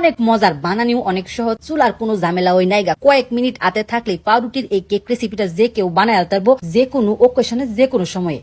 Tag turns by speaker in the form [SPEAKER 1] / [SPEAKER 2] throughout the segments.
[SPEAKER 1] অনেক মজার, বানানিও অনেক সহজ, চুলার কোনো ঝামেলা ওই নাইগা। কয়েক মিনিট হাতে থাকলে পাউরুটির এই কেক রেসিপিটা যে কেউ বানায় পারবো, যে কোনো ওকেশনে, যে কোনো সময়ে।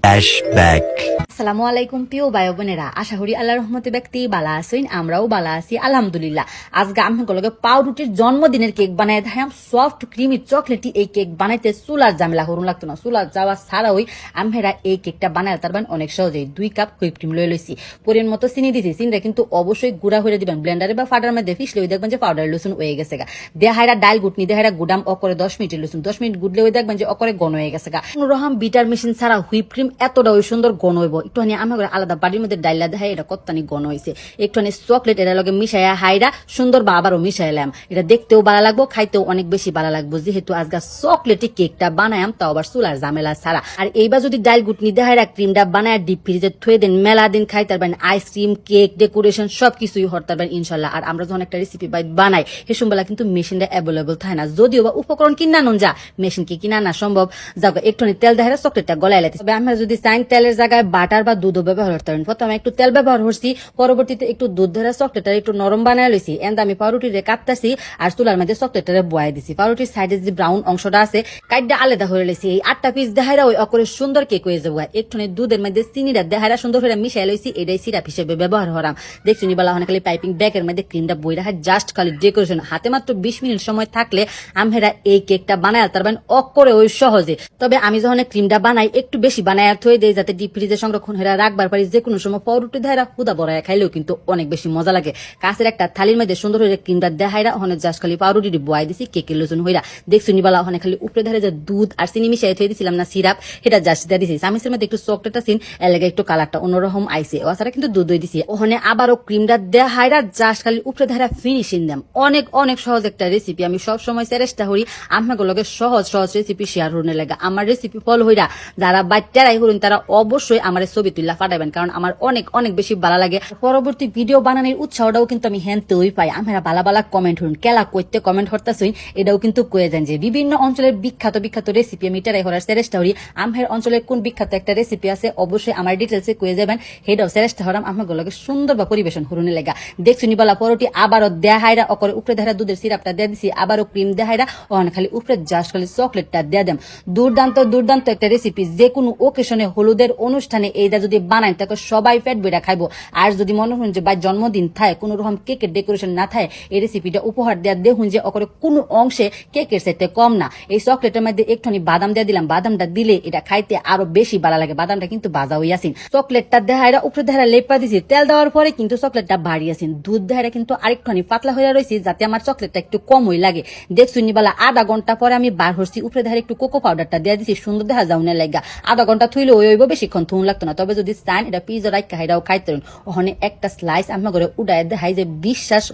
[SPEAKER 1] আসসালামু আলাইকুম প্রিয় ভাই বোনেরা, আশা করি আল্লাহর রহমতে ব্যক্তি বালা আছেন, আমরাও বালা আছি আলহামদুলিল্লাহ। আজকে আমি লগে পাউরুটির জন্মদিনের কেক বানাই দেখাম। সফট ক্রিমি চকলেটি এই কেক বানাইতে চুলার ঝামেলা করুন লাগতো না, চুলার যাওয়া ছাড়াই আমরা এই কেকটা বানাই তারবেন অনেক সহজেই। 2 কাপ হুইপ ক্রিম লয়ে লইছি, পরিমাণ মতো চিনি দিছি। চিনিটা কিন্তু অবশ্যই গুঁড়া হয়ে দিবেন, ব্লেন্ডারে বা ফাটার মধ্যে ফিসলে দেখবেন যে পাউডার লসুন হয়ে গেছে গা। দেহাইরা ডাল গুটনি, দেহাইরা গুদাম অকরে 10 মিনিট লসুন, 10 মিনিট গুডলে ওই দেখবেন যে অকরে ঘন হয়ে গেছে গা। কোন রকম বিটার মেশিন ছাড়া হুইপ ক্রিম এতটা ওই সুন্দর ঘন হইব। একটুখানি আমার আলাদা বাড়ির মধ্যে ডাইলা দেখাই এটা কত্তানি ঘন হয়েছে। একটুখানি চকলেট এর লগে মিশাইয়া হাইরা সুন্দর বা আবারও মিশাইলাম। এটা দেখতেও ভালো লাগবো, খাইতেও অনেক বেশি ভালো লাগবো, যেহেতু আজকে চকলেটি কেকটা বানায়াম, তাও আবার চুলার ঝামেলা ছাড়া। আর এইবার যদি ডাল গুটনি দেহাইরা ক্রিমটা বানায় ডিপ ফ্রিজে থুয়ে দেন, মেলা দিন খাইতে পারবেন। আইসক্রিম, কেক, ডেকোরেশন সবকিছুই হতে পারবেন ইনশাল্লাহ। আর আমরা যখন একটা রেসিপি বানাই হেসুম বেলা কিন্তু মেশিনটা অ্যাভেলেবল থাকে না, যদিও বা উপকরণ কিনা নুন যা মেশিন কি কিনা না সম্ভব। যাক একটুখানি তেল দেহাইরা চকলেটটা গলায় লাইতে। তবে আমরা যদি চাই তেলের জায়গায় বাটার বা দুধও ব্যবহার করতে পারেন। প্রথমে একটু তেল ব্যবহার করছি, পরবর্তীতে একটু দুধ ধরে চকলেটটা একটু নরম বানায় লইছি। এন্ড আমি পাউরুটিরে কাটতেছি আর চুলার মধ্যে চকলেটটারে বয়াই দিছি। পাউরুটির সাইডে যে ব্রাউন অংশটা আছে কাইটটা আলাদা হয়ে লইছি। এই 8টা পিস দেহাইরা ওই অকরে সুন্দর কেক হয়ে যাবো। একটুখানি দুধের মধ্যে চিনিটা দেহাইরা সুন্দর করে মিশাই লইছি, এটাই সিরাপ হিসেবে ব্যবহার করাম। দেখছি নি বলা খালি পাইপিং ব্যাগের মধ্যে ক্রিমটা বই রাখা, জাস্ট খালি ডেকোরেশন। হাতে মাত্র 20 মিনিট সময় থাকলে আমরা এই কেকটা বানায় তারবেন অকরে ওই সহজে। তবে আমি যখন ক্রিমটা বানাই একটু বেশি বানায় থই দেই, যাতে ডিপ ফ্রিজে সংরক্ষণ হয়ে রাখবার পারি। যে কোনো সময় পাউরুটি দেহাইরা হুদা বড়ায় খাইলেও কিন্তু অনেক বেশি মজা লাগে। কাছের একটা থালির মধ্যে সুন্দর হয়ে ক্রিমটা দেহাইরা ওখানে জাস্ট খালি পাউরুটি বয়াই দিছি, কেকের লোচন হইরা। দেখছি নি বলা ওখানে খালি উপরে ধারে যে দুধ আর চিনি মিশাই থই দিছিলাম না সিরাপ, সেটা জাস্ট দিয়ে দিছি। চামিচের মধ্যে একটু চকলেট আছে, এর লাগে একটু কালারটা অন্যরকম আইছে। ওছাড়া কিন্তু দুধ দই দিছি। ওখানে আবারও ক্রিমটা দেহাইরা জাস্ট খালি উপরে ধারা ফিনিশিং দাম। অনেক অনেক সহজ একটা রেসিপি। আমি সব সময় চেষ্টা করি আপনাদের লগে সহজ সহজ রেসিপি শেয়ার হতে লাগে। আমার রেসিপি ফলো হইরা যারা বাচ্চারাই হরুন তারা অবশ্যই আমার ছবি তুলা ফাটাবেন, কারণ আমার অনেক অনেক বেশি ভালো লাগে। পরবর্তী ভিডিও বানানোর উৎসাহটাও কিন্তু আমি হেনতেই পাই। আমরা ভালো ভালো কমেন্ট হরুন, কেলা কইতে কমেন্ট হরতাছুই, এটাও কিন্তু কয়ে যান যে বিভিন্ন অঞ্চলের বিখ্যাত বিখ্যাত রেসিপি আমি এটারাই হরার চেষ্টা করি। আমার অঞ্চলের কোন বিখ্যাত একটা রেসিপি আছে অবশ্যই আমার ডিটেলসে কয়ে যাবেন, সেটাও চেষ্টা হরাম আমাকে লগে সুন্দর বা পরিবেশন হরুনে লেগা। দেখছি নি বলা পরোটি আবারও দেহাইরা অকরে উপরে দেহারা দুধের সিরাপটা দিয়ে দিছি, আবারও ক্রিম দেহাইরা ওখানে খালি উপরে জাস্ট খালি চকলেটটা দিয়ে দেম। দুর্দান্ত দুর্দান্ত একটা রেসিপি। যে কোনো ওকেশনে, হলুদের অনুষ্ঠানে এইটা যদি বানাই তাকে সবাই পেট বইরা খাইবো। আর যদি মনে হন যে ভাই জন্মদিন থাকে, কোন রকম কেকের ডেকোরেশন না থাকে, এই রেসিপিটা উপহার দেওয়া দেখুন যে অকরে কোনো অংশে কেকের সাথে কম না। এই চকলেটের মধ্যে একটুখানি বাদাম দিয়ে দিলাম, বাদামটা দিলে এটা খাইতে আরো বেশি ভালো লাগে। বাদামটা কিন্তু ভাজা হইয়াছিন। চকলেটটা দেহাইরা উপরে দেহারা লেপা দিছি, তেল দেওয়ার পরে কিন্তু চকলেটটা বাড়িয়েছেন। দুধ দেহারা কিন্তু আরেকটুখানি পাতলা হয়ে রয়েছে, যাতে আমার চকলেটটা একটু কম হই লাগে। দেখছুন বেলা আধা ঘন্টা পরে আমি বার হচ্ছি, উপরে দেহারা একটু কোকো পাউডারটা দিয়ে দিছি, সুন্দর দেখা যাওয়ার লাগা। আধা ঘন্টা থইলে ওই বেশিক্ষণ থুন লাগতো না। তবে যদি চান এটা পিজা রাখা হাইরাও খাইতে ওখানে একটা স্লাইস আমার ঘরে উড়াই দেখাই যে বিশ্বাস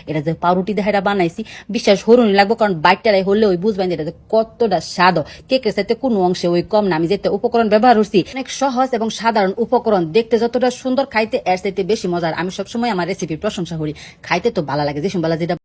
[SPEAKER 1] এটা যে পাউরুটি দেহাইরা বানাইছি বিশ্বাস হরুন লাগবো, কারণ বাইকটারাই হলে ওই বুঝবেন যে এটা কতটা স্বাদ। কেকের সাথে কোনো অংশে ওই কম না। আমি যেটা উপকরণ ব্যবহার করছি অনেক সহজ এবং সাধারণ উপকরণ, দেখতে যতটা সুন্দর খাইতে এর চাইতে বেশি মজার। আমি সবসময় আমার রেসিপির প্রশংসা করি, খাইতে তো ভালো লাগে। যে যেটা